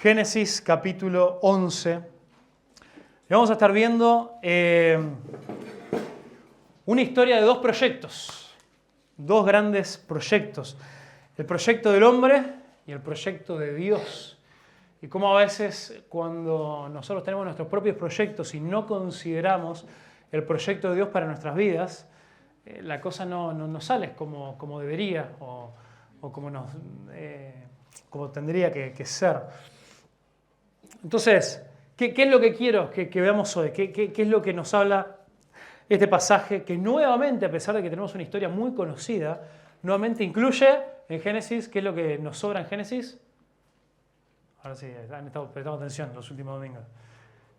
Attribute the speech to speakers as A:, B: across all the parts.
A: Génesis capítulo 11. Y vamos a estar viendo una historia de dos proyectos, dos grandes proyectos. El proyecto del hombre y el proyecto de Dios. Y cómo a veces cuando nosotros tenemos nuestros propios proyectos y no consideramos el proyecto de Dios para nuestras vidas, la cosa no sale como debería o como tendría que ser. Entonces, ¿qué es lo que quiero que veamos hoy? ¿Qué es lo que nos habla este pasaje que nuevamente, a pesar de que tenemos una historia muy conocida, nuevamente incluye en Génesis? ¿Qué es lo que nos sobra en Génesis? Ahora sí, han estado prestando atención los últimos domingos.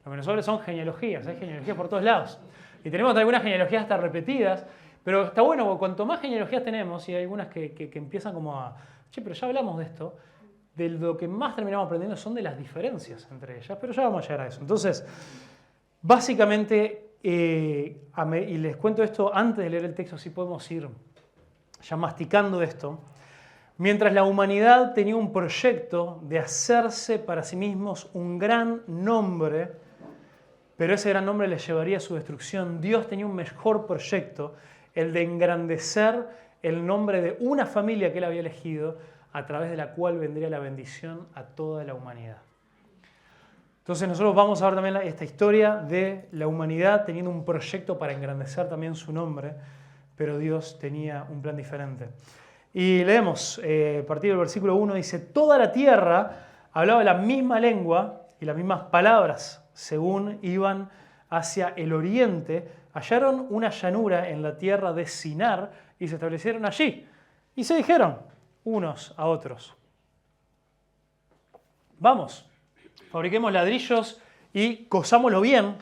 A: Lo que nos sobra son genealogías, hay genealogías por todos lados. Y tenemos algunas genealogías hasta repetidas, pero está bueno porque cuanto más genealogías tenemos, y hay algunas que empiezan como a... Che, pero ya hablamos de esto. De lo que más terminamos aprendiendo son de las diferencias entre ellas, pero ya vamos a llegar a eso. Entonces, básicamente, y les cuento esto antes de leer el texto, así podemos ir ya masticando esto. Mientras la humanidad tenía un proyecto de hacerse para sí mismos un gran nombre, pero ese gran nombre les llevaría a su destrucción, Dios tenía un mejor proyecto, el de engrandecer el nombre de una familia que Él había elegido, a través de la cual vendría la bendición a toda la humanidad. Entonces nosotros vamos a ver también esta historia de la humanidad teniendo un proyecto para engrandecer también su nombre, pero Dios tenía un plan diferente. Y leemos, a partir del versículo 1, dice: toda la tierra hablaba la misma lengua y las mismas palabras. Según iban hacia el oriente, hallaron una llanura en la tierra de Sinar y se establecieron allí. Y se dijeron unos a otros: vamos, fabriquemos ladrillos y cosámoslo bien.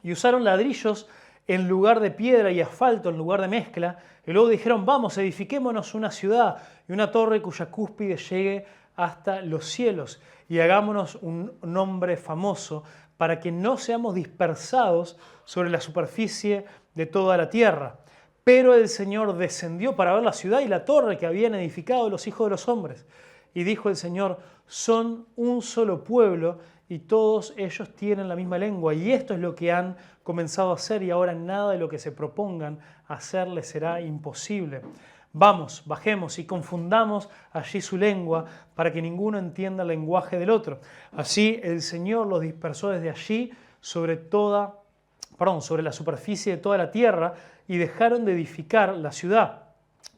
A: Y usaron ladrillos en lugar de piedra y asfalto en lugar de mezcla. Y luego dijeron: vamos, edifiquémonos una ciudad y una torre cuya cúspide llegue hasta los cielos. Y hagámonos un nombre famoso para que no seamos dispersados sobre la superficie de toda la tierra. Pero el Señor descendió para ver la ciudad y la torre que habían edificado los hijos de los hombres. Y dijo el Señor: son un solo pueblo y todos ellos tienen la misma lengua. Y esto es lo que han comenzado a hacer, y ahora nada de lo que se propongan hacer les será imposible. Vamos, bajemos y confundamos allí su lengua para que ninguno entienda el lenguaje del otro. Así el Señor los dispersó desde allí sobre la superficie de toda la tierra, y dejaron de edificar la ciudad.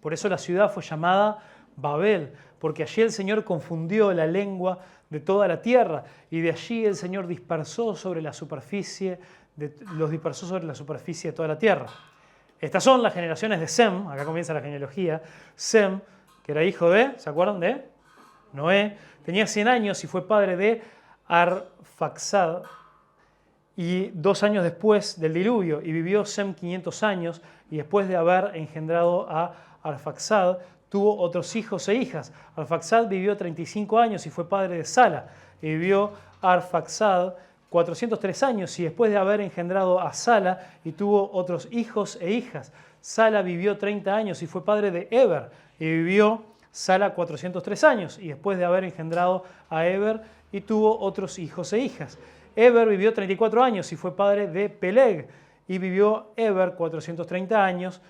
A: Por eso la ciudad fue llamada Babel, porque allí el Señor confundió la lengua de toda la tierra, y de allí el Señor los dispersó sobre la superficie de toda la tierra. Estas son las generaciones de Sem. Acá comienza la genealogía. Sem, que era hijo de, ¿se acuerdan de? Noé. Tenía 100 años y fue padre de Arfaxad. Y 2 años después del diluvio, y vivió Sem 500 años, y después de haber engendrado a Arfaxad, tuvo otros hijos e hijas. Arfaxad vivió 35 años y fue padre de Sala, y vivió Arfaxad 403 años, y después de haber engendrado a Sala, y tuvo otros hijos e hijas. Sala vivió 30 años y fue padre de Eber, y vivió Sala 403 años, y después de haber engendrado a Eber, y tuvo otros hijos e hijas. Eber vivió 34 años y fue padre de Peleg, y vivió Eber 430 años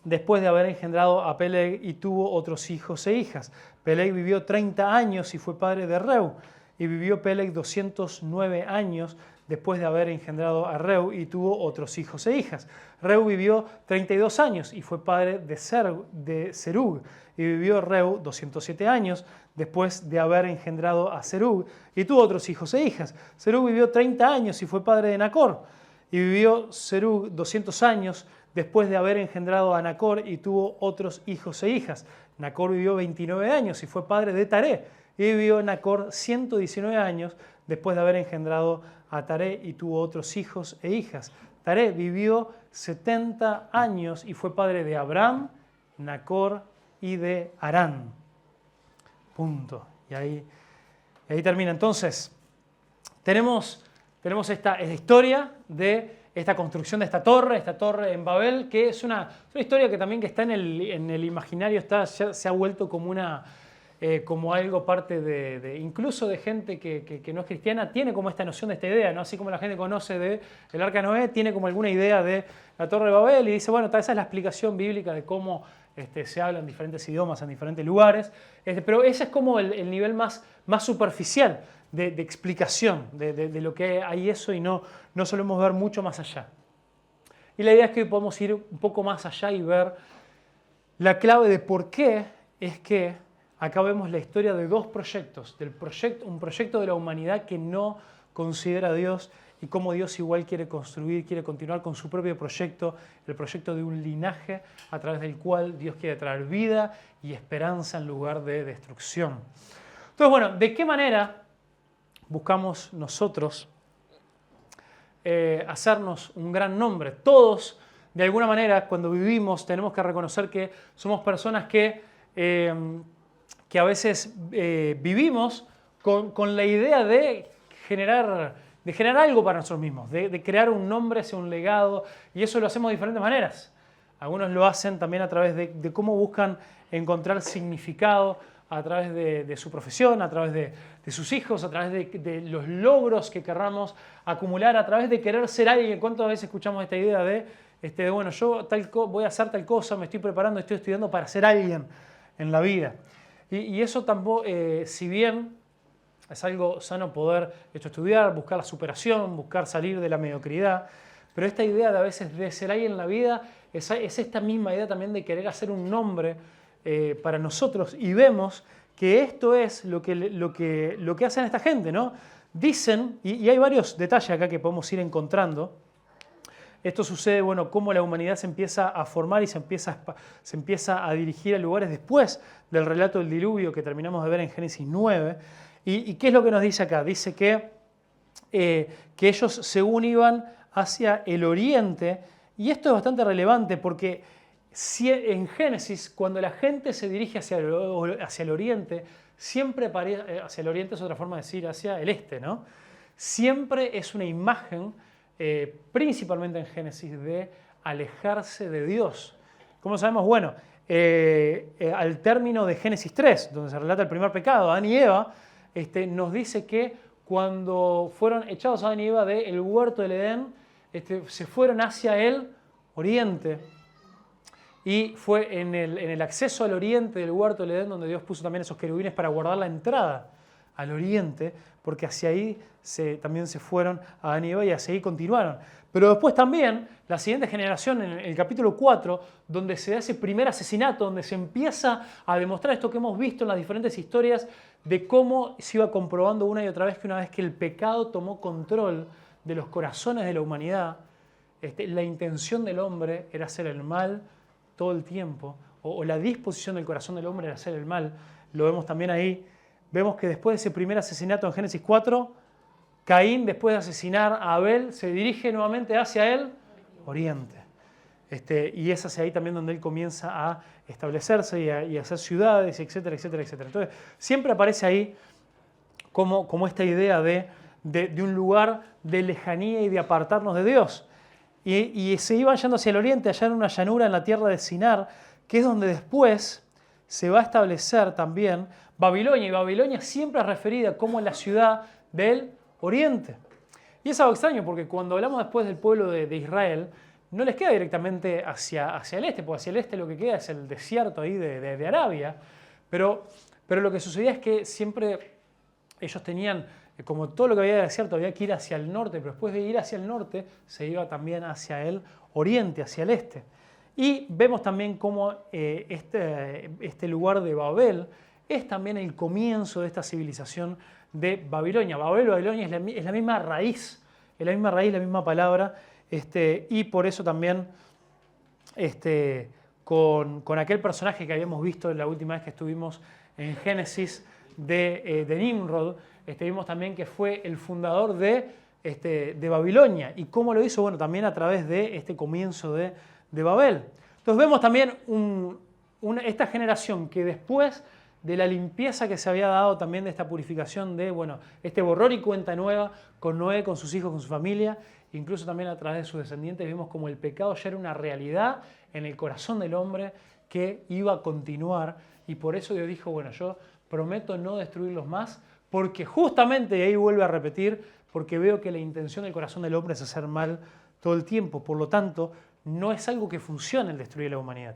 A: después de haber engendrado a Peleg, y tuvo otros hijos e hijas. Peleg vivió 30 años y fue padre de Reu, y vivió Peleg 209 años después de haber engendrado a Reu, y tuvo otros hijos e hijas. Reu vivió 32 años y fue padre de Serug, y vivió Reu 207 años después de haber engendrado a Serug, y tuvo otros hijos e hijas. Serug vivió 30 años y fue padre de Nacor, y vivió Serug 200 años después de haber engendrado a Nacor, y tuvo otros hijos e hijas. Nacor vivió 29 años y fue padre de Taré, y vivió Nacor 119 años después de haber engendrado a Taré, y tuvo otros hijos e hijas. Taré vivió 70 años y fue padre de Abraham, Nacor y de Harán. Punto. Y ahí termina. Entonces, tenemos esta historia de esta construcción de esta torre en Babel, que es una historia que también que está en el imaginario, se ha vuelto como como algo parte incluso de gente que no es cristiana, tiene como esta noción de esta idea, ¿no? Así como la gente conoce del Arca de Noé, tiene como alguna idea de la Torre de Babel y dice, bueno, esa es la explicación bíblica de cómo se habla en diferentes idiomas, en diferentes lugares, pero ese es como el nivel más superficial de explicación de lo que hay eso y no solemos ver mucho más allá. Y la idea es que hoy podemos ir un poco más allá y ver la clave de por qué es que acá vemos la historia de dos proyectos, un proyecto de la humanidad que no considera a Dios y cómo Dios igual quiere construir, quiere continuar con su propio proyecto, el proyecto de un linaje a través del cual Dios quiere traer vida y esperanza en lugar de destrucción. Entonces, bueno, ¿de qué manera buscamos nosotros hacernos un gran nombre? Todos, de alguna manera, cuando vivimos, tenemos que reconocer que somos personas que a veces vivimos con la idea de generar algo para nosotros mismos, de crear un nombre, hacia un legado, y eso lo hacemos de diferentes maneras. Algunos lo hacen también a través de cómo buscan encontrar significado a través de su profesión, a través de sus hijos, a través de los logros que querramos acumular, a través de querer ser alguien. ¿Cuántas veces escuchamos esta idea de bueno, yo voy a hacer tal cosa, me estoy preparando, estoy estudiando para ser alguien en la vida? Y eso tampoco, si bien es algo sano poder estudiar, buscar la superación, buscar salir de la mediocridad, pero esta idea de a veces de ser alguien en la vida es esta misma idea también de querer hacer un nombre para nosotros, y vemos que esto es lo que hacen esta gente, ¿no? Dicen, y hay varios detalles acá que podemos ir encontrando. Esto sucede, bueno, cómo la humanidad se empieza a formar y se empieza a dirigir a lugares después del relato del diluvio que terminamos de ver en Génesis 9. ¿Y qué es lo que nos dice acá? Dice que ellos según iban hacia el oriente, y esto es bastante relevante porque en Génesis, cuando la gente se dirige hacia el oriente, siempre hacia el oriente es otra forma de decir hacia el este, ¿no? Siempre es una imagen, principalmente en Génesis, de alejarse de Dios. ¿Cómo sabemos? Bueno, al término de Génesis 3, donde se relata el primer pecado, Adán y Eva, nos dice que cuando fueron echados Adán y Eva del huerto del Edén, se fueron hacia el oriente. Y fue en el acceso al oriente del huerto del Edén donde Dios puso también esos querubines para guardar la entrada al oriente, porque hacia ahí también se fueron Adán y Eva y hacia ahí continuaron. Pero después también, la siguiente generación, en el capítulo 4, donde se da ese primer asesinato, donde se empieza a demostrar esto que hemos visto en las diferentes historias, de cómo se iba comprobando una y otra vez que una vez que el pecado tomó control de los corazones de la humanidad, la intención del hombre era hacer el mal todo el tiempo, o la disposición del corazón del hombre era hacer el mal. Lo vemos también ahí. Vemos que después de ese primer asesinato en Génesis 4, Caín, después de asesinar a Abel, se dirige nuevamente hacia el oriente. Y es hacia ahí también donde él comienza a establecerse y a hacer ciudades, etcétera, etcétera, etcétera. Entonces, siempre aparece ahí como esta idea de un lugar de lejanía y de apartarnos de Dios. Y se iban yendo hacia el oriente, allá en una llanura en la tierra de Sinar, que es donde después se va a establecer también Babilonia. Y Babilonia siempre es referida como la ciudad del oriente. Y es algo extraño porque cuando hablamos después del pueblo de Israel, no les queda directamente hacia el este, porque hacia el este lo que queda es el desierto ahí de Arabia. Pero lo que sucedía es que siempre ellos tenían, como todo lo que había de desierto, había que ir hacia el norte, pero después de ir hacia el norte se iba también hacia el oriente, hacia el este. Y vemos también cómo este lugar de Babel es también el comienzo de esta civilización de Babilonia. Babilonia es la misma raíz, la misma palabra, y por eso también con aquel personaje que habíamos visto la última vez que estuvimos en Génesis de Nimrod, vimos también que fue el fundador de Babilonia. ¿Y cómo lo hizo? Bueno, también a través de este comienzo de Babel. Entonces vemos también esta generación que después de la limpieza que se había dado también de esta purificación de, bueno, este borrón y cuenta nueva con Noé, con sus hijos, con su familia, incluso también a través de sus descendientes, vemos como el pecado ya era una realidad en el corazón del hombre que iba a continuar, y por eso Dios dijo, bueno, yo prometo no destruirlos más, porque justamente, y ahí vuelve a repetir, porque veo que la intención del corazón del hombre es hacer mal todo el tiempo. Por lo tanto, no es algo que funcione el destruir la humanidad.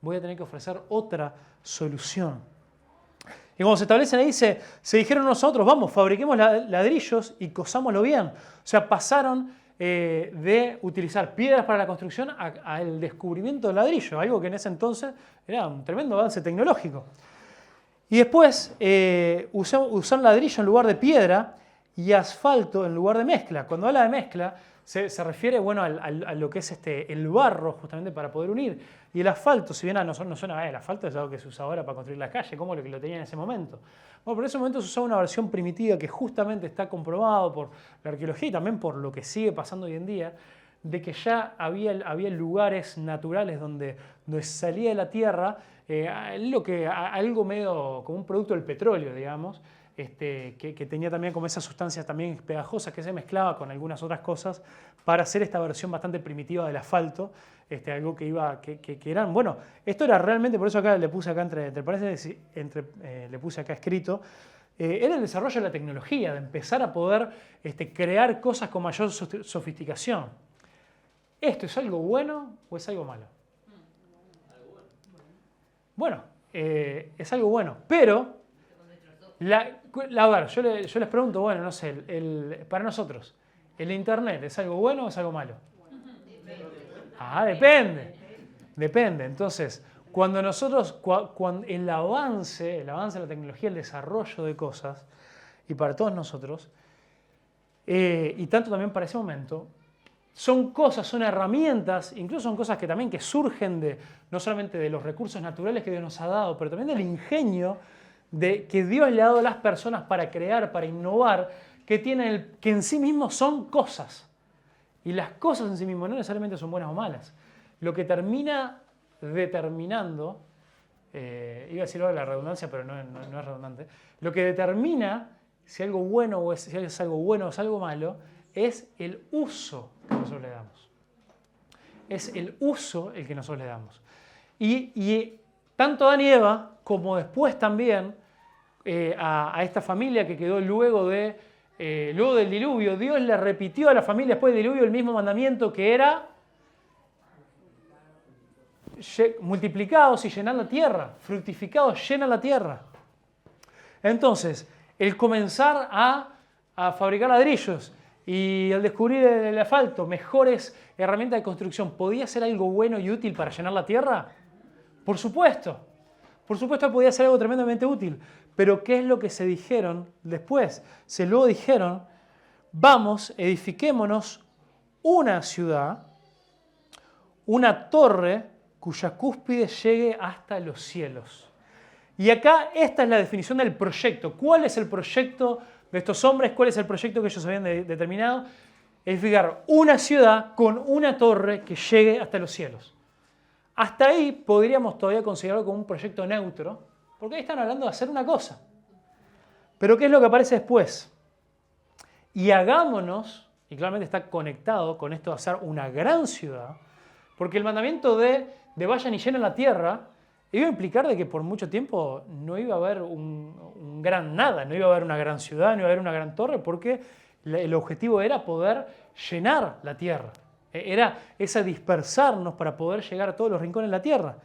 A: Voy a tener que ofrecer otra solución. Y cuando se establecen ahí, se dijeron nosotros, vamos, fabriquemos ladrillos y cosámoslo bien. O sea, pasaron de utilizar piedras para la construcción al descubrimiento del ladrillo, algo que en ese entonces era un tremendo avance tecnológico. Y después usaron ladrillo en lugar de piedra y asfalto en lugar de mezcla. Cuando habla de mezcla, se refiere bueno, a lo que es el barro, justamente para poder unir. Y el asfalto, si bien a nosotros no suena, el asfalto es algo que se usa ahora para construir la calle, como lo que lo tenía en ese momento. Bueno, pero en ese momento se usaba una versión primitiva que justamente está comprobado por la arqueología y también por lo que sigue pasando hoy en día, de que ya había lugares naturales donde salía de la tierra algo medio como un producto del petróleo, digamos, que tenía también como esas sustancias también pegajosas que se mezclaba con algunas otras cosas para hacer esta versión bastante primitiva del asfalto, algo que eran, bueno, esto era realmente, por eso acá le puse acá entre paréntesis, le puse acá escrito, era el desarrollo de la tecnología, de empezar a poder crear cosas con mayor sofisticación. ¿Esto es algo bueno o es algo malo? Bueno, es algo bueno, pero a ver, yo les pregunto, bueno, no sé, para nosotros, ¿el Internet es algo bueno o es algo malo? Depende. Entonces, cuando nosotros, cuando el avance de la tecnología, el desarrollo de cosas, y para todos nosotros, y tanto también para ese momento, son herramientas, incluso son cosas que también que surgen no solamente de los recursos naturales que Dios nos ha dado, pero también del ingenio que Dios le ha dado a las personas para crear, para innovar, que en sí mismos son cosas. Y las cosas en sí mismas no necesariamente son buenas o malas. Lo que termina determinando, iba a decir ahora la redundancia, pero no es redundante, lo que determina si algo bueno o si es algo bueno o es algo malo, es el uso que nosotros le damos. Es el uso el que nosotros le damos. Y tanto Adán y Eva, como después también a esta familia que quedó luego del diluvio, Dios le repitió a la familia después del diluvio el mismo mandamiento que era multiplicados y llenad la tierra, fructificados, llena la tierra. Entonces, el comenzar a fabricar ladrillos y al descubrir el asfalto, mejores herramientas de construcción, ¿podía ser algo bueno y útil para llenar la tierra? Por supuesto. Por supuesto podía ser algo tremendamente útil. Pero ¿qué es lo que se dijeron después? Luego dijeron, vamos, edifiquémonos una ciudad, una torre cuya cúspide llegue hasta los cielos. Y acá esta es la definición del proyecto. ¿Cuál es el proyecto de estos hombres? ¿Cuál es el proyecto que ellos habían determinado? Edificar una ciudad con una torre que llegue hasta los cielos. Hasta ahí podríamos todavía considerarlo como un proyecto neutro, porque ahí están hablando de hacer una cosa. Pero ¿qué es lo que aparece después? Y hagámonos, y claramente está conectado con esto de hacer una gran ciudad, porque el mandamiento de vayan y llenen la tierra iba a implicar de que por mucho tiempo no iba a haber un gran nada, no iba a haber una gran ciudad, no iba a haber una gran torre, porque el objetivo era poder llenar la tierra. Era ese dispersarnos para poder llegar a todos los rincones de la tierra.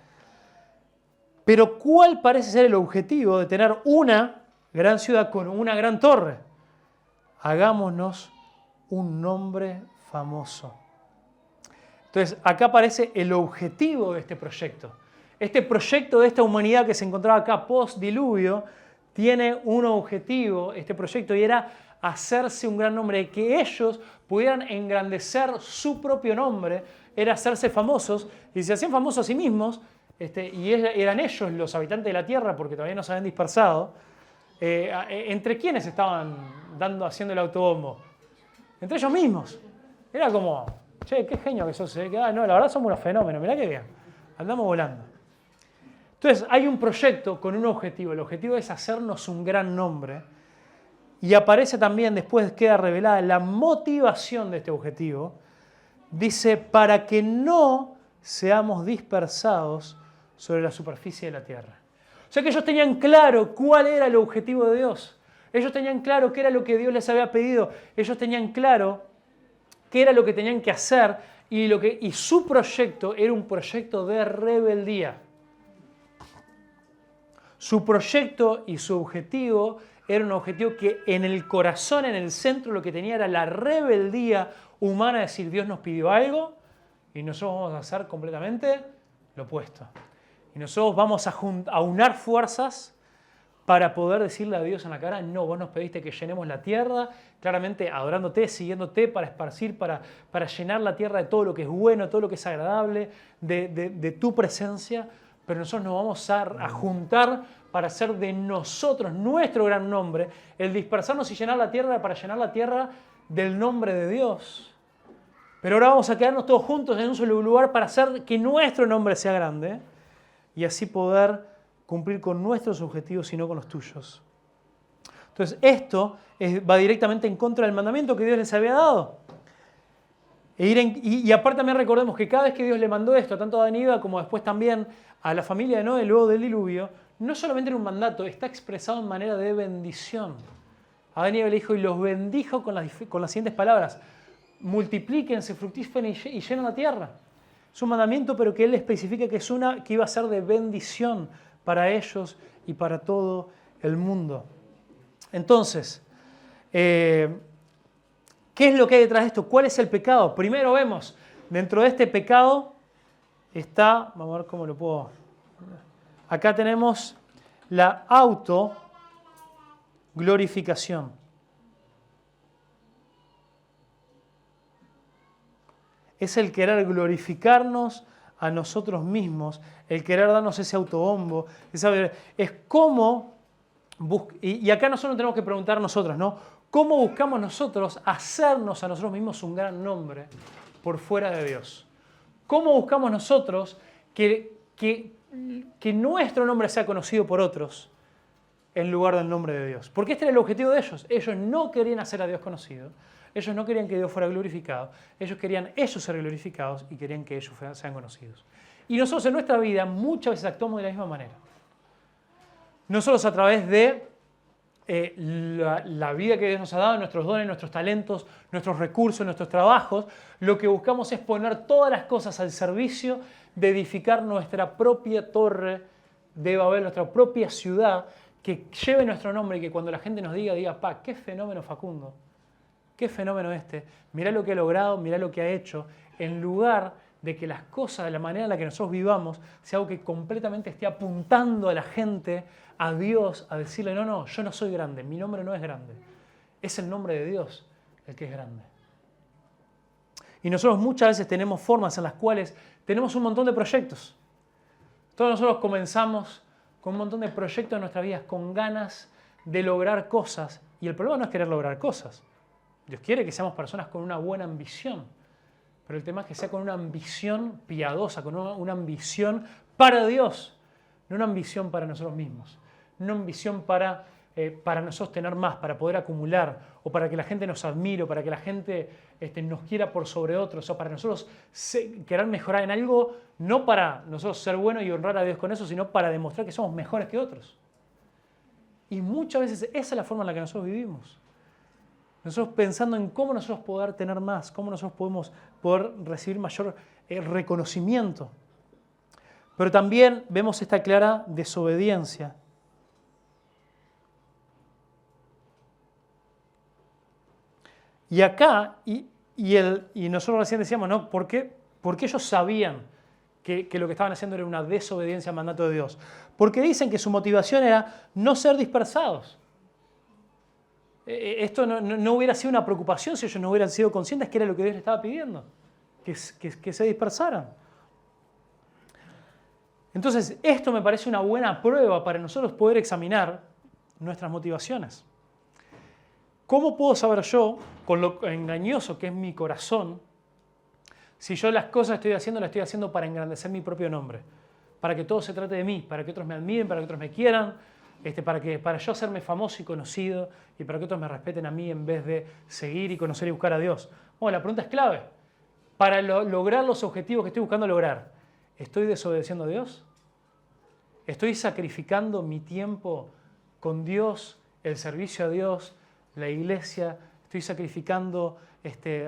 A: Pero ¿cuál parece ser el objetivo de tener una gran ciudad con una gran torre? Hagámonos un nombre famoso. Entonces, acá aparece el objetivo de este proyecto. Este proyecto de esta humanidad que se encontraba acá post-diluvio tiene un objetivo, este proyecto, y era hacerse un gran nombre, que ellos pudieran engrandecer su propio nombre, era hacerse famosos, y se hacían famosos a sí mismos, y eran ellos los habitantes de la tierra, porque todavía no se habían dispersado. ¿Entre quiénes estaban haciendo el autobombo? Entre ellos mismos. Era como, che, qué genio que sos, no, la verdad somos unos fenómenos, mirá qué bien, andamos volando. Entonces hay un proyecto con un objetivo, el objetivo es hacernos un gran nombre, y aparece también, después queda revelada la motivación de este objetivo, dice, para que no seamos dispersados sobre la superficie de la tierra. O sea que ellos tenían claro cuál era el objetivo de Dios. Ellos tenían claro qué era lo que Dios les había pedido. Ellos tenían claro qué era lo que tenían que hacer y su proyecto era un proyecto de rebeldía. Su proyecto y su objetivo era un objetivo que en el corazón, en el centro, lo que tenía era la rebeldía humana, es decir, Dios nos pidió algo y nosotros vamos a hacer completamente lo opuesto. Y nosotros vamos a unar fuerzas para poder decirle a Dios en la cara, no, vos nos pediste que llenemos la tierra, claramente adorándote, siguiéndote para esparcir, para llenar la tierra de todo lo que es bueno, todo lo que es agradable, de tu presencia, pero nosotros nos vamos a juntar para hacer de nosotros nuestro gran nombre, el dispersarnos y llenar la tierra para llenar la tierra del nombre de Dios. Pero ahora vamos a quedarnos todos juntos en un solo lugar para hacer que nuestro nombre sea grande y así poder cumplir con nuestros objetivos y no con los tuyos. Entonces, esto va directamente en contra del mandamiento que Dios les había dado. Y aparte también recordemos que cada vez que Dios le mandó esto, tanto a Adán y Eva como después también a la familia de Noé luego del diluvio, no solamente era un mandato, está expresado en manera de bendición. Adán y Eva le dijo, y los bendijo con las siguientes palabras: multiplíquense, fructíferen y llenen la tierra. Es un mandamiento, pero que él especifica que iba a ser de bendición para ellos y para todo el mundo. Entonces, ¿qué es lo que hay detrás de esto? ¿Cuál es el pecado? Primero vemos, dentro de este pecado está, vamos a ver cómo lo puedo... Acá tenemos la autoglorificación. Es el querer glorificarnos a nosotros mismos, el querer darnos ese autobombo. Es cómo, y acá nosotros tenemos que preguntar nosotros, ¿no? ¿Cómo buscamos nosotros hacernos a nosotros mismos un gran nombre por fuera de Dios? ¿Cómo buscamos nosotros que nuestro nombre sea conocido por otros en lugar del nombre de Dios? Porque este era el objetivo de ellos. Ellos no querían hacer a Dios conocido. Ellos no querían que Dios fuera glorificado. Ellos querían ellos ser glorificados y querían que ellos sean conocidos. Y nosotros en nuestra vida muchas veces actuamos de la misma manera. Nosotros a través de la vida que Dios nos ha dado, nuestros dones, nuestros talentos, nuestros recursos, nuestros trabajos, lo que buscamos es poner todas las cosas al servicio de edificar nuestra propia torre de Babel, nuestra propia ciudad, que lleve nuestro nombre y que cuando la gente nos diga, pa, qué fenómeno Facundo, qué fenómeno este, mirá lo que ha logrado, mirá lo que ha hecho, en lugar de que las cosas, de la manera en la que nosotros vivamos, sea algo que completamente esté apuntando a la gente, a Dios, a decirle, no, yo no soy grande, mi nombre no es grande, es el nombre de Dios el que es grande. Y nosotros muchas veces tenemos formas en las cuales tenemos un montón de proyectos. Todos nosotros comenzamos con un montón de proyectos en nuestras vidas, con ganas de lograr cosas, y el problema no es querer lograr cosas. Dios quiere que seamos personas con una buena ambición, pero el tema es que sea con una ambición piadosa, con una ambición para Dios, no una ambición para nosotros mismos, no una ambición para nosotros tener más, para poder acumular, o para que la gente nos admire, o para que la gente nos quiera por sobre otros, o para nosotros querer mejorar en algo, no para nosotros ser buenos y honrar a Dios con eso, sino para demostrar que somos mejores que otros. Y muchas veces esa es la forma en la que nosotros vivimos. Nosotros pensando en cómo nosotros poder tener más, cómo nosotros podemos poder recibir mayor reconocimiento. Pero también vemos esta clara desobediencia. Y acá, y nosotros recién decíamos, ¿no? ¿Por qué ellos sabían que lo que estaban haciendo era una desobediencia al mandato de Dios? Porque dicen que su motivación era no ser dispersados. Esto no hubiera sido una preocupación si ellos no hubieran sido conscientes que era lo que Dios les estaba pidiendo, que se dispersaran. Entonces, esto me parece una buena prueba para nosotros poder examinar nuestras motivaciones. ¿Cómo puedo saber yo, con lo engañoso que es mi corazón, si yo las cosas que las estoy haciendo para engrandecer mi propio nombre? Para que todo se trate de mí, para que otros me admiren, para que otros me quieran, para yo hacerme famoso y conocido y para que otros me respeten a mí en vez de seguir y conocer y buscar a Dios. Bueno, la pregunta es clave. Para lograr los objetivos que estoy buscando lograr, ¿estoy desobedeciendo a Dios? Estoy sacrificando mi tiempo con Dios, el servicio a Dios, la iglesia. Estoy sacrificando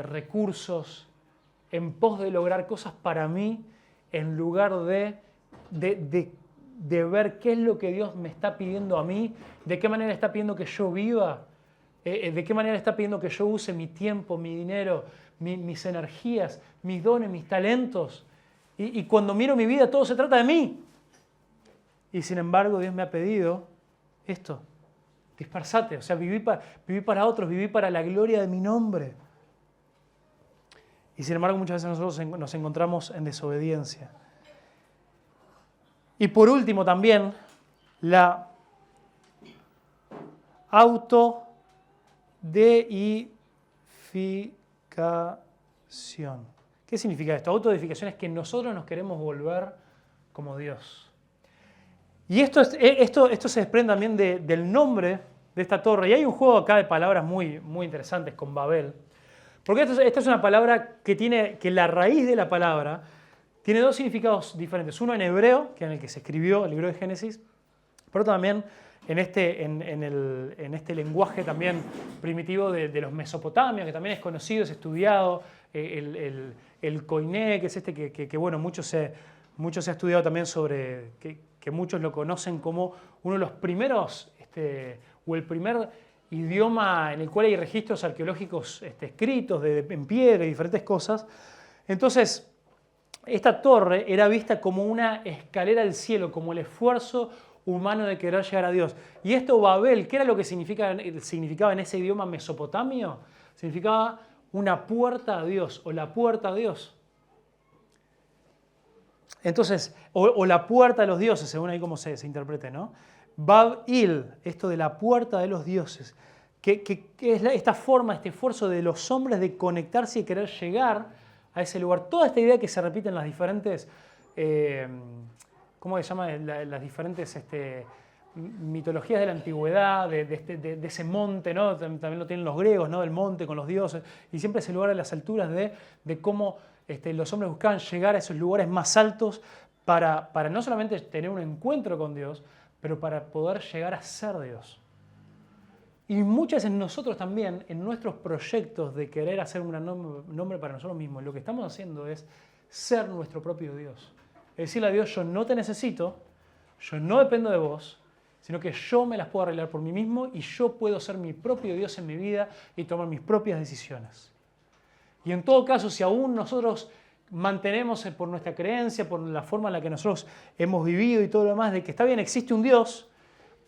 A: recursos en pos de lograr cosas para mí, en lugar de ver qué es lo que Dios me está pidiendo a mí, de qué manera está pidiendo que yo viva, de qué manera está pidiendo que yo use mi tiempo, mi dinero, mis energías, mis dones, mis talentos. Y cuando miro mi vida, todo se trata de mí. Y sin embargo, Dios me ha pedido esto: dispersate, o sea, viví para otros, viví para la gloria de mi nombre. Y sin embargo, muchas veces nosotros nos encontramos en desobediencia. Y por último también, la autodeificación. ¿Qué significa esto? Autodeificación es que nosotros nos queremos volver como Dios. Y esto se desprende también del nombre de esta torre. Y hay un juego acá de palabras muy, muy interesantes con Babel. Porque esta es una palabra que la raíz de la palabra tiene dos significados diferentes. Uno en hebreo, que es en el que se escribió el libro de Génesis, pero también en este lenguaje también primitivo de los mesopotamios, que también es conocido, es estudiado, el koiné, que es que bueno, mucho se ha estudiado también sobre, que muchos lo conocen como uno de los primeros, o el primer idioma en el cual hay registros arqueológicos escritos en piedra y diferentes cosas. Entonces, esta torre era vista como una escalera al cielo, como el esfuerzo humano de querer llegar a Dios. Y esto Babel, ¿qué era lo que significaba en ese idioma mesopotamio? Significaba una puerta a Dios, o la puerta a Dios. Entonces, o la puerta de los dioses, según ahí cómo se interprete, ¿no? Bab-il, esto de la puerta de los dioses, que es esta forma, este esfuerzo de los hombres de conectarse y querer llegar a ese lugar. Toda esta idea que se repite en las diferentes, ¿cómo se llama? Las diferentes mitologías de la antigüedad, de ese monte, ¿no? También lo tienen los griegos, ¿no? Del monte con los dioses, y siempre ese lugar a las alturas de cómo los hombres buscaban llegar a esos lugares más altos para no solamente tener un encuentro con Dios, pero para poder llegar a ser Dios. Y muchas veces nosotros también, en nuestros proyectos de querer hacer un gran nombre para nosotros mismos, lo que estamos haciendo es ser nuestro propio Dios. Es decirle a Dios: yo no te necesito, yo no dependo de vos, sino que yo me las puedo arreglar por mí mismo y yo puedo ser mi propio Dios en mi vida y tomar mis propias decisiones. Y en todo caso, si aún nosotros mantenemos por nuestra creencia, por la forma en la que nosotros hemos vivido y todo lo demás, de que está bien, existe un Dios,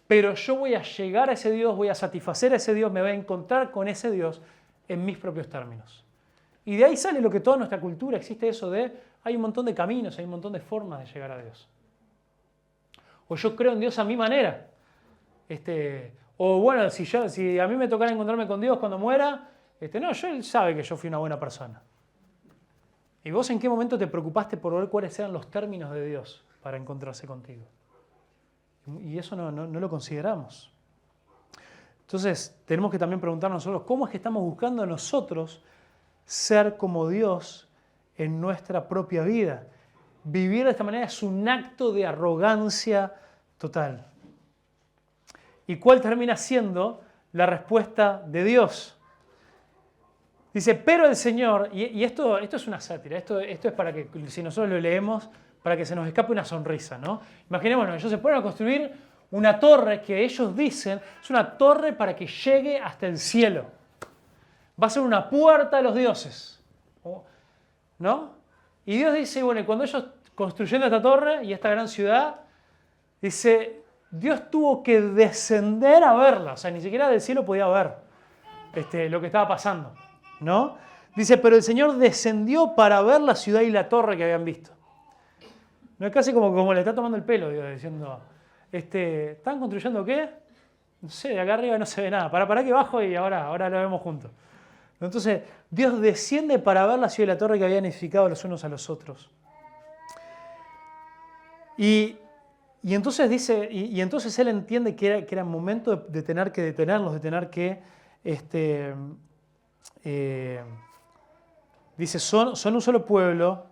A: pero yo voy a llegar a ese Dios, voy a satisfacer a ese Dios, me voy a encontrar con ese Dios en mis propios términos. Y de ahí sale lo que toda nuestra cultura, existe eso de, hay un montón de caminos, hay un montón de formas de llegar a Dios. O yo creo en Dios a mi manera. O bueno, si a mí me tocara encontrarme con Dios cuando muera, él sabe que yo fui una buena persona. ¿Y vos en qué momento te preocupaste por ver cuáles eran los términos de Dios para encontrarse contigo? Y eso no lo consideramos. Entonces, tenemos que también preguntarnos nosotros, ¿cómo es que estamos buscando nosotros ser como Dios en nuestra propia vida? Vivir de esta manera es un acto de arrogancia total. ¿Y cuál termina siendo la respuesta de Dios? Dice, pero el Señor, y esto es una sátira, esto es para que, si nosotros lo leemos, para que se nos escape una sonrisa, ¿no? Imaginémonos, ellos se ponen a construir una torre que ellos dicen es una torre para que llegue hasta el cielo. Va a ser una puerta de los dioses, ¿no? Y Dios dice, bueno, y cuando ellos construyendo esta torre y esta gran ciudad, dice, Dios tuvo que descender a verla, o sea, ni siquiera del cielo podía ver lo que estaba pasando, ¿no? Dice, pero el Señor descendió para ver la ciudad y la torre que habían visto. No es casi como le está tomando el pelo, Dios, diciendo, ¿están construyendo qué? No sé, de acá arriba no se ve nada. Para que bajo y ahora lo vemos juntos. Entonces, Dios desciende para ver la ciudad y la torre que habían edificado los unos a los otros. Y entonces dice, y entonces él entiende que era momento de tener que detenerlos, de tener que, dice, son un solo pueblo,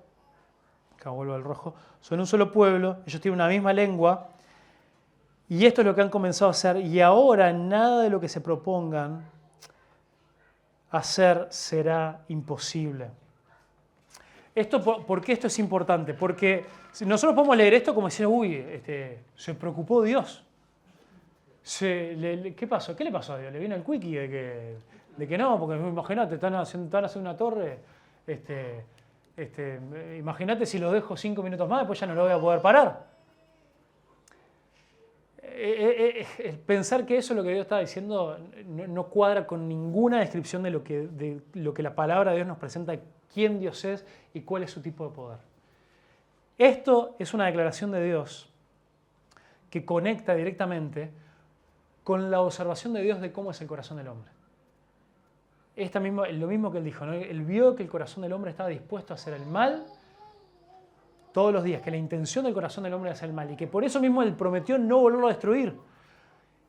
A: acá vuelvo al rojo, son un solo pueblo, ellos tienen una misma lengua, Y esto es lo que han comenzado a hacer. Y ahora nada de lo que se propongan hacer será imposible. ¿Por qué esto es importante? Porque nosotros podemos leer esto como decir, uy, se preocupó Dios. ¿Qué pasó? ¿Qué le pasó a Dios? ¿Le vino el quickie de que no? Porque imagínate, están haciendo una torre. Imagínate si lo dejo 5 minutos más, después ya no lo voy a poder parar. Pensar que eso es lo que Dios está diciendo no cuadra con ninguna descripción de lo que la palabra de Dios nos presenta, quién Dios es y cuál es su tipo de poder. Esto es una declaración de Dios que conecta directamente con la observación de Dios de cómo es el corazón del hombre. Lo mismo que él dijo, ¿no? Él vio que el corazón del hombre estaba dispuesto a hacer el mal todos los días, que la intención del corazón del hombre es hacer el mal y que por eso mismo él prometió no volverlo a destruir.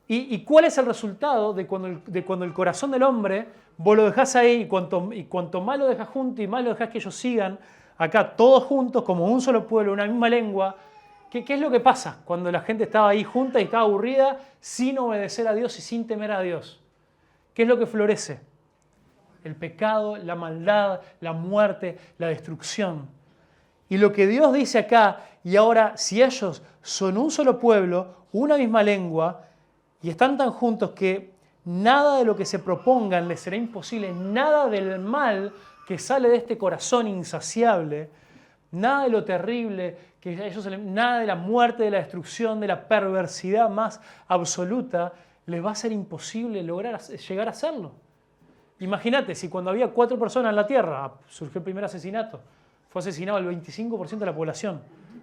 A: ¿Y cuál es el resultado de cuando el corazón del hombre vos lo dejás ahí y cuanto más lo dejas junto y más lo dejás que ellos sigan acá todos juntos como un solo pueblo, una misma lengua? ¿Qué es lo que pasa cuando la gente estaba ahí junta y estaba aburrida sin obedecer a Dios y sin temer a Dios? ¿Qué es lo que florece? El pecado, la maldad, la muerte, la destrucción. Y lo que Dios dice acá, y ahora si ellos son un solo pueblo, una misma lengua, y están tan juntos que nada de lo que se propongan les será imposible, nada del mal que sale de este corazón insaciable, nada de lo terrible, nada de la muerte, de la destrucción, de la perversidad más absoluta, les va a ser imposible llegar a hacerlo. Imagínate, si cuando había 4 personas en la Tierra, surgió el primer asesinato, fue asesinado el 25% de la población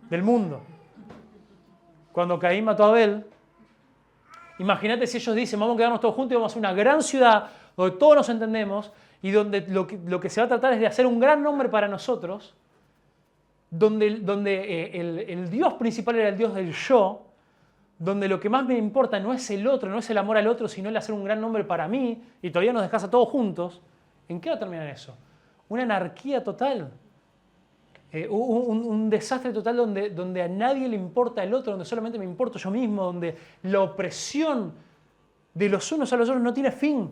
A: del mundo. Cuando Caín mató a Abel, imagínate si ellos dicen, vamos a quedarnos todos juntos y vamos a hacer una gran ciudad donde todos nos entendemos y donde lo que se va a tratar es de hacer un gran nombre para nosotros, donde el Dios principal era el Dios del yo, donde lo que más me importa no es el otro, no es el amor al otro, sino el hacer un gran nombre para mí, y todavía nos dejás a todos juntos, ¿en qué va a terminar eso? Una anarquía total. Un desastre total donde a nadie le importa el otro, donde solamente me importo yo mismo, donde la opresión de los unos a los otros no tiene fin.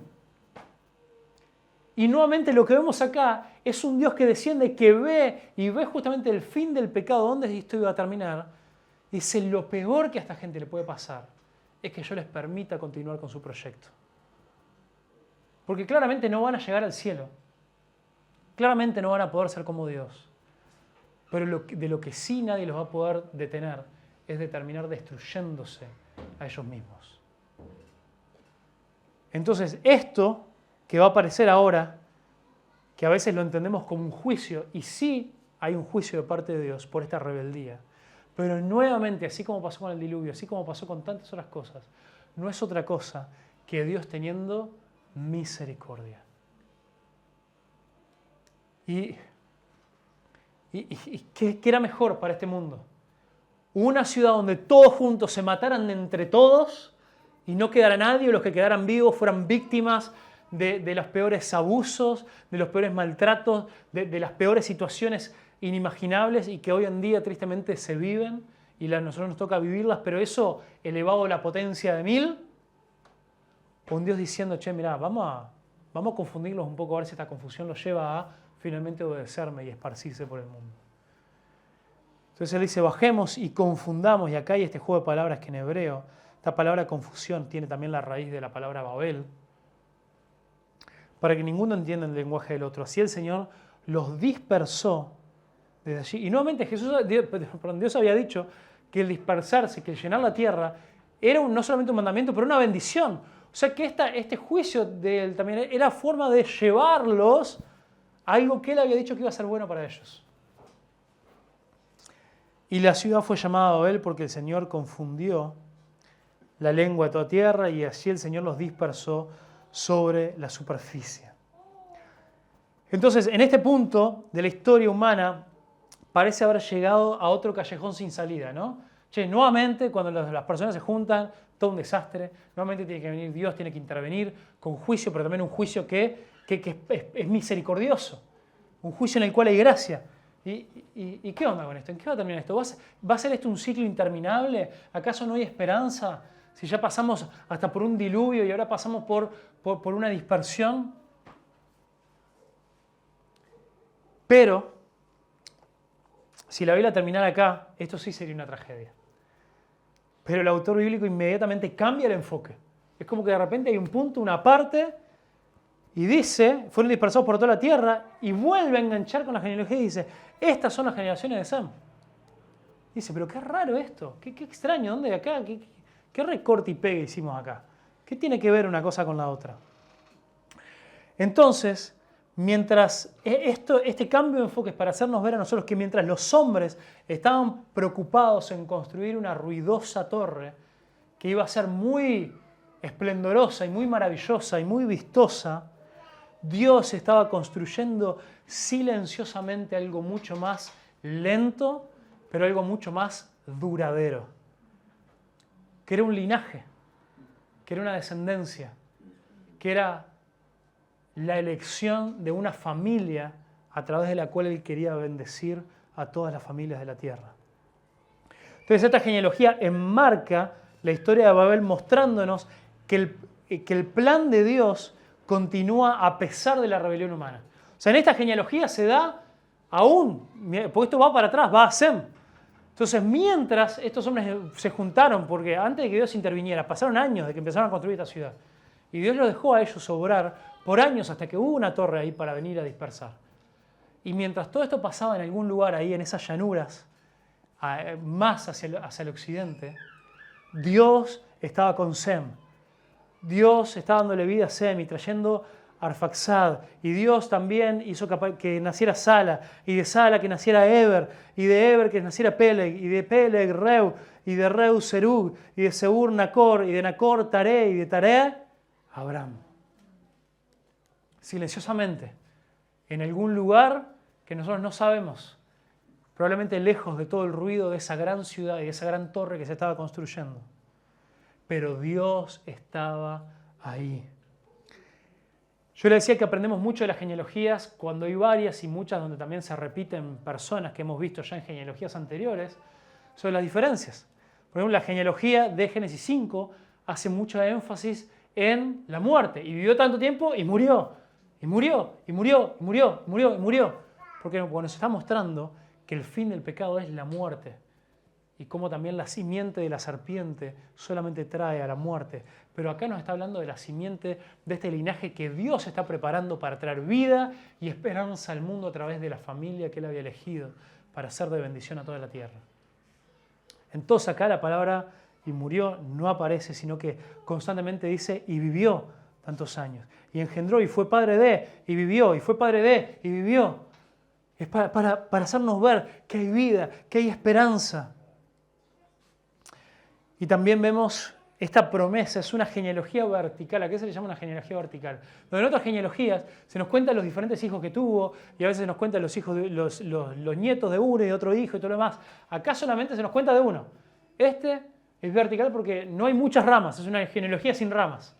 A: Y nuevamente lo que vemos acá es un Dios que desciende, que ve y ve justamente el fin del pecado, dónde esto iba a terminar. Dice, lo peor que a esta gente le puede pasar es que yo les permita continuar con su proyecto. Porque claramente no van a llegar al cielo. Claramente no van a poder ser como Dios. Pero de lo que sí nadie los va a poder detener es de terminar destruyéndose a ellos mismos. Entonces, esto que va a aparecer ahora, que a veces lo entendemos como un juicio, y sí hay un juicio de parte de Dios por esta rebeldía, pero nuevamente, así como pasó con el diluvio, así como pasó con tantas otras cosas, no es otra cosa que Dios teniendo misericordia. ¿Y qué era mejor para este mundo? Una ciudad donde todos juntos se mataran entre todos y no quedara nadie, o los que quedaran vivos fueran víctimas de los peores abusos, de los peores maltratos, de las peores situaciones inimaginables y que hoy en día tristemente se viven y a nosotros nos toca vivirlas, pero eso elevado a la potencia de 1000, con Dios diciendo, che, mirá, vamos a confundirlos un poco, a ver si esta confusión los lleva a finalmente obedecerme y esparcirse por el mundo. Entonces él dice, bajemos y confundamos, y acá hay este juego de palabras que en hebreo, esta palabra confusión tiene también la raíz de la palabra Babel, para que ninguno entienda el lenguaje del otro. Así el Señor los dispersó desde allí. Y nuevamente Dios había dicho que el dispersarse, que el llenar la tierra, era no solamente un mandamiento, pero una bendición. O sea que este juicio de él también era forma de llevarlos a algo que él había dicho que iba a ser bueno para ellos. Y la ciudad fue llamada Babel porque el Señor confundió la lengua de toda tierra y así el Señor los dispersó sobre la superficie. Entonces, en este punto de la historia humana, parece haber llegado a otro callejón sin salida, ¿no? Nuevamente, cuando las personas se juntan, todo un desastre, nuevamente tiene que venir Dios, tiene que intervenir con juicio, pero también un juicio que es misericordioso, un juicio en el cual hay gracia. ¿Y qué onda con esto? ¿En qué va a terminar esto? ¿Va a ser esto un ciclo interminable? ¿Acaso no hay esperanza Si ya pasamos hasta por un diluvio y ahora pasamos por una dispersión. Pero, si la Biblia terminara acá, esto sí sería una tragedia. Pero el autor bíblico inmediatamente cambia el enfoque. Es como que de repente hay un punto, una parte, y dice, fueron dispersados por toda la tierra, y vuelve a enganchar con la genealogía y dice, estas son las generaciones de Sem. Dice, pero qué raro esto, qué extraño, ¿dónde de acá? ¿Qué recorte y pegue hicimos acá? ¿Qué tiene que ver una cosa con la otra? Entonces, mientras este cambio de enfoque es para hacernos ver a nosotros que mientras los hombres estaban preocupados en construir una ruidosa torre que iba a ser muy esplendorosa y muy maravillosa y muy vistosa, Dios estaba construyendo silenciosamente algo mucho más lento, pero algo mucho más duradero, que era un linaje, que era una descendencia, que era la elección de una familia a través de la cual Él quería bendecir a todas las familias de la tierra. Entonces esta genealogía enmarca la historia de Babel mostrándonos que el plan de Dios continúa a pesar de la rebelión humana. O sea, en esta genealogía se da aún, porque esto va para atrás, va a Sem. Entonces, mientras estos hombres se juntaron, porque antes de que Dios interviniera, pasaron años de que empezaron a construir esta ciudad, y Dios los dejó a ellos obrar por años hasta que hubo una torre ahí para venir a dispersar. Y mientras todo esto pasaba en algún lugar ahí, en esas llanuras, más hacia el occidente, Dios estaba con Sem. Dios estaba dándole vida a Sem y trayendo Arfaxad. Y Dios también hizo que naciera Sala, y de Sala que naciera Eber, y de Eber que naciera Peleg, y de Peleg Reu, y de Reu Serug, y de Segur Nacor, y de Nacor Taré, y de Taré Abraham. Silenciosamente, en algún lugar que nosotros no sabemos, probablemente lejos de todo el ruido de esa gran ciudad y de esa gran torre que se estaba construyendo. Pero Dios estaba ahí. Yo le decía que aprendemos mucho de las genealogías cuando hay varias y muchas donde también se repiten personas que hemos visto ya en genealogías anteriores sobre las diferencias. Por ejemplo, la genealogía de Génesis 5 hace mucho énfasis en la muerte. Y vivió tanto tiempo y murió. Y murió, y murió, y murió, y murió, y murió. Porque nos está mostrando que el fin del pecado es la muerte. Y cómo también la simiente de la serpiente solamente trae a la muerte. Pero acá nos está hablando de la simiente de este linaje que Dios está preparando para traer vida y esperanza al mundo a través de la familia que Él había elegido para ser de bendición a toda la tierra. Entonces acá la palabra y murió no aparece, sino que constantemente dice y vivió tantos años. Y engendró y fue padre de, y vivió, y fue padre de, y vivió. Es para hacernos ver que hay vida, que hay esperanza. Y también vemos esta promesa, es una genealogía vertical. ¿A qué se le llama una genealogía vertical? Donde en otras genealogías se nos cuentan los diferentes hijos que tuvo y a veces se nos cuentan los hijos los nietos de uno y de otro hijo y todo lo demás. Acá solamente se nos cuenta de uno. Este es vertical porque no hay muchas ramas, es una genealogía sin ramas.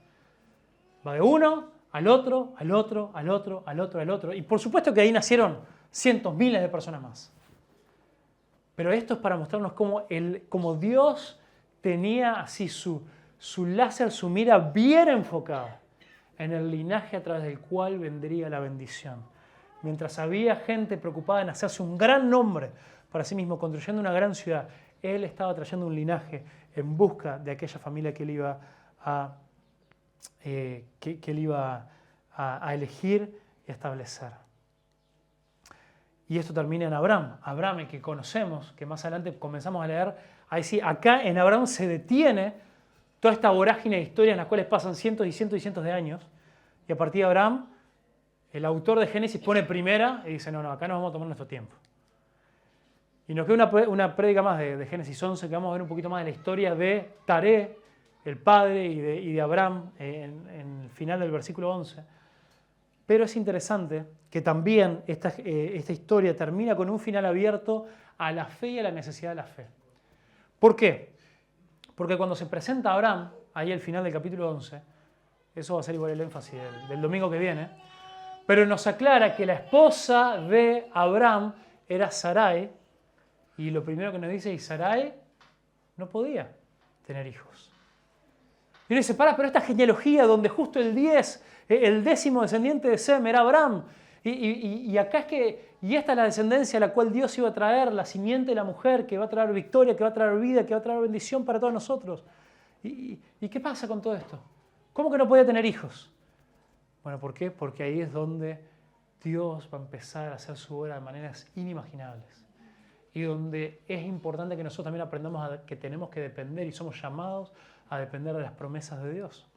A: Va de uno al otro, al otro, al otro, al otro, al otro. Y por supuesto que ahí nacieron cientos, miles de personas más. Pero esto es para mostrarnos cómo Dios tenía así su láser, su mira bien enfocada en el linaje a través del cual vendría la bendición. Mientras había gente preocupada en hacerse un gran nombre para sí mismo, construyendo una gran ciudad, Él estaba trayendo un linaje en busca de aquella familia que Él iba a elegir y establecer. Y esto termina en Abraham. Abraham, el que conocemos, que más adelante comenzamos a leer. Ahí sí, acá en Abraham se detiene toda esta vorágine de historias en las cuales pasan cientos y cientos y cientos de años. Y a partir de Abraham, el autor de Génesis pone primera y dice, no, acá nos vamos a tomar nuestro tiempo. Y nos queda una prédica más de Génesis 11, que vamos a ver un poquito más de la historia de Taré, el padre, y de Abraham en el final del versículo 11. Pero es interesante que también esta historia termina con un final abierto a la fe y a la necesidad de la fe. ¿Por qué? Porque cuando se presenta a Abraham, ahí al final del capítulo 11, eso va a ser igual el énfasis del domingo que viene, pero nos aclara que la esposa de Abraham era Sarai, y lo primero que nos dice es que Sarai no podía tener hijos. Y uno dice, pero esta genealogía donde justo el 10º descendiente de Sem era Abraham. Y acá y esta es la descendencia a la cual Dios iba a traer, la simiente de la mujer, que va a traer victoria, que va a traer vida, que va a traer bendición para todos nosotros. ¿Y qué pasa con todo esto? ¿Cómo que no podía tener hijos? Bueno, ¿por qué? Porque ahí es donde Dios va a empezar a hacer su obra de maneras inimaginables. Y donde es importante que nosotros también aprendamos que tenemos que depender y somos llamados a depender de las promesas de Dios.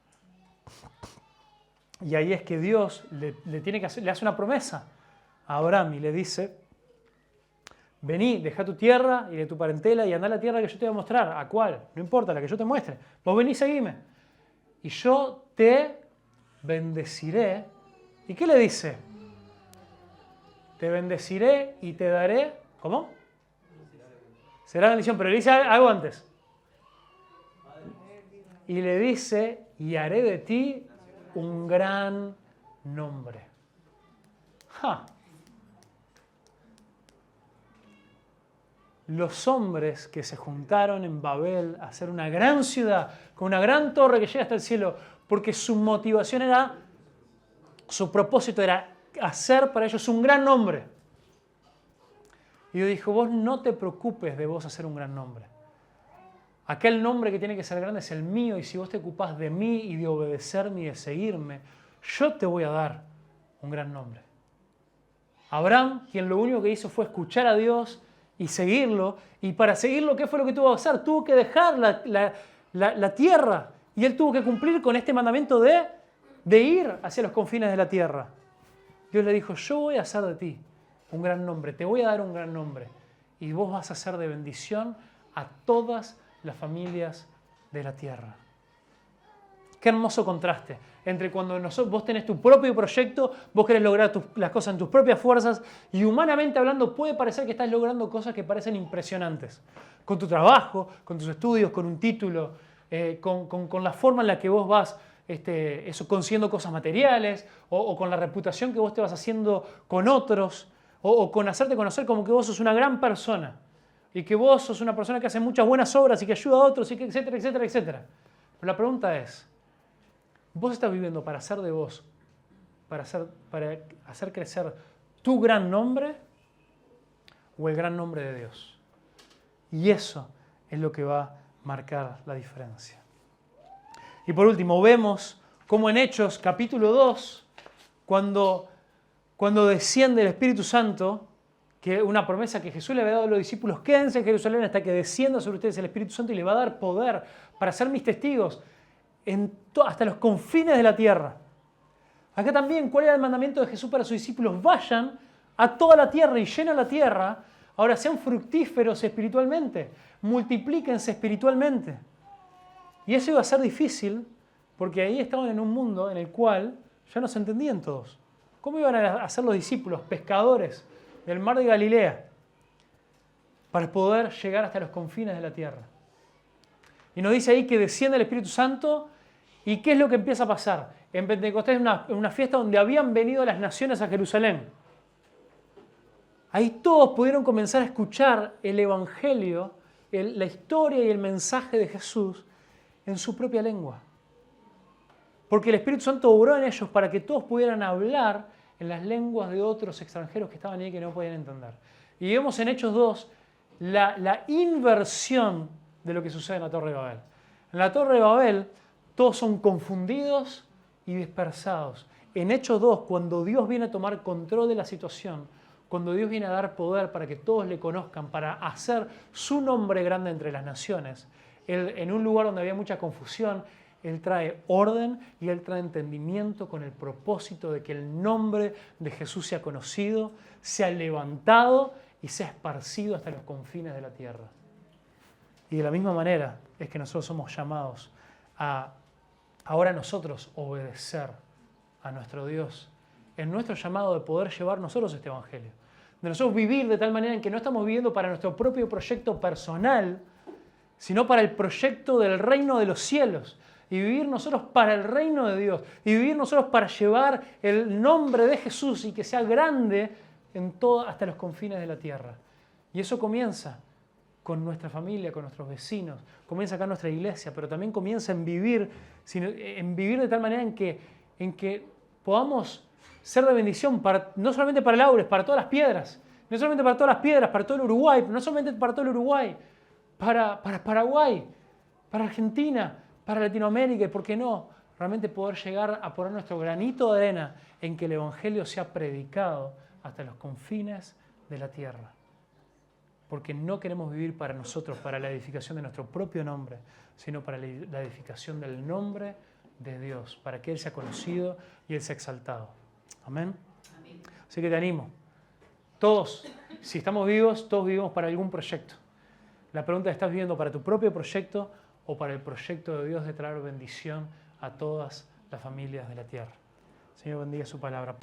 A: Y ahí es que Dios le hace una promesa a Abraham y le dice, vení, deja tu tierra y de tu parentela y andá a la tierra que yo te voy a mostrar. ¿A cuál? No importa, la que yo te muestre. Vos vení, seguime. Y yo te bendeciré. ¿Y qué le dice? Te bendeciré y te daré... ¿Cómo? Será bendición, pero le dice algo antes. Y le dice, y haré de ti un gran nombre. ¡Ja! Los hombres que se juntaron en Babel a hacer una gran ciudad, con una gran torre que llega hasta el cielo, porque su motivación era, su propósito era hacer para ellos un gran nombre. Y Dios dijo, vos no te preocupes de vos hacer un gran nombre. Aquel nombre que tiene que ser grande es el mío, y si vos te ocupás de mí y de obedecerme y de seguirme, yo te voy a dar un gran nombre. Abraham, quien lo único que hizo fue escuchar a Dios y seguirlo, y para seguirlo, ¿qué fue lo que tuvo que hacer? Tuvo que dejar la tierra, y él tuvo que cumplir con este mandamiento de ir hacia los confines de la tierra. Dios le dijo, yo voy a hacer de ti un gran nombre, te voy a dar un gran nombre, y vos vas a ser de bendición a todas las familias de la tierra. Qué hermoso contraste entre cuando vos tenés tu propio proyecto, vos querés lograr las cosas en tus propias fuerzas, y humanamente hablando puede parecer que estás logrando cosas que parecen impresionantes. Con tu trabajo, con tus estudios, con un título, con la forma en la que vos vas consiguiendo cosas materiales, o con la reputación que vos te vas haciendo con otros, o con hacerte conocer como que vos sos una gran persona y que vos sos una persona que hace muchas buenas obras y que ayuda a otros, y que etcétera, etcétera, etcétera. Pero la pregunta es, ¿vos estás viviendo para hacer de vos, para hacer crecer tu gran nombre o el gran nombre de Dios? Y eso es lo que va a marcar la diferencia. Y por último, vemos cómo en Hechos capítulo 2, cuando desciende el Espíritu Santo, que una promesa que Jesús le había dado a los discípulos, quédense en Jerusalén hasta que descienda sobre ustedes el Espíritu Santo y le va a dar poder para ser mis testigos hasta los confines de la tierra. Acá también, ¿cuál era el mandamiento de Jesús para sus discípulos? Vayan a toda la tierra y llenen la tierra. Ahora sean fructíferos espiritualmente, multiplíquense espiritualmente. Y eso iba a ser difícil porque ahí estaban en un mundo en el cual ya no se entendían todos. ¿Cómo iban a ser los discípulos, pescadores del mar de Galilea, para poder llegar hasta los confines de la tierra? Y nos dice ahí que desciende el Espíritu Santo, ¿y qué es lo que empieza a pasar? En Pentecostés es una fiesta donde habían venido las naciones a Jerusalén. Ahí todos pudieron comenzar a escuchar el Evangelio, la historia y el mensaje de Jesús en su propia lengua. Porque el Espíritu Santo obró en ellos para que todos pudieran hablar en las lenguas de otros extranjeros que estaban ahí que no podían entender. Y vemos en Hechos 2 la inversión de lo que sucede en la Torre de Babel. En la Torre de Babel todos son confundidos y dispersados. En Hechos 2, cuando Dios viene a tomar control de la situación, cuando Dios viene a dar poder para que todos le conozcan, para hacer su nombre grande entre las naciones, en un lugar donde había mucha confusión, Él trae orden y Él trae entendimiento con el propósito de que el nombre de Jesús sea conocido, sea levantado y sea esparcido hasta los confines de la tierra. Y de la misma manera es que nosotros somos llamados a ahora nosotros obedecer a nuestro Dios en nuestro llamado de poder llevar nosotros este Evangelio. De nosotros vivir de tal manera en que no estamos viviendo para nuestro propio proyecto personal, sino para el proyecto del reino de los cielos. Y vivir nosotros para el reino de Dios. Y vivir nosotros para llevar el nombre de Jesús y que sea grande hasta los confines de la tierra. Y eso comienza con nuestra familia, con nuestros vecinos, comienza acá en nuestra iglesia, pero también comienza en vivir de tal manera en que podamos ser de bendición no solamente para Laures, para todas las piedras, no solamente para todas las piedras, para todo el Uruguay, no solamente para todo el Uruguay, para Paraguay, para Argentina, para Latinoamérica y, ¿por qué no?, realmente poder llegar a poner nuestro granito de arena en que el Evangelio sea predicado hasta los confines de la tierra. Porque no queremos vivir para nosotros, para la edificación de nuestro propio nombre, sino para la edificación del nombre de Dios, para que Él sea conocido y Él sea exaltado. Amén.
B: Amén.
A: Así que te animo. Todos, si estamos vivos, todos vivimos para algún proyecto. La pregunta es, ¿estás viviendo para tu propio proyecto o para el proyecto de Dios de traer bendición a todas las familias de la tierra? Señor, bendiga su palabra.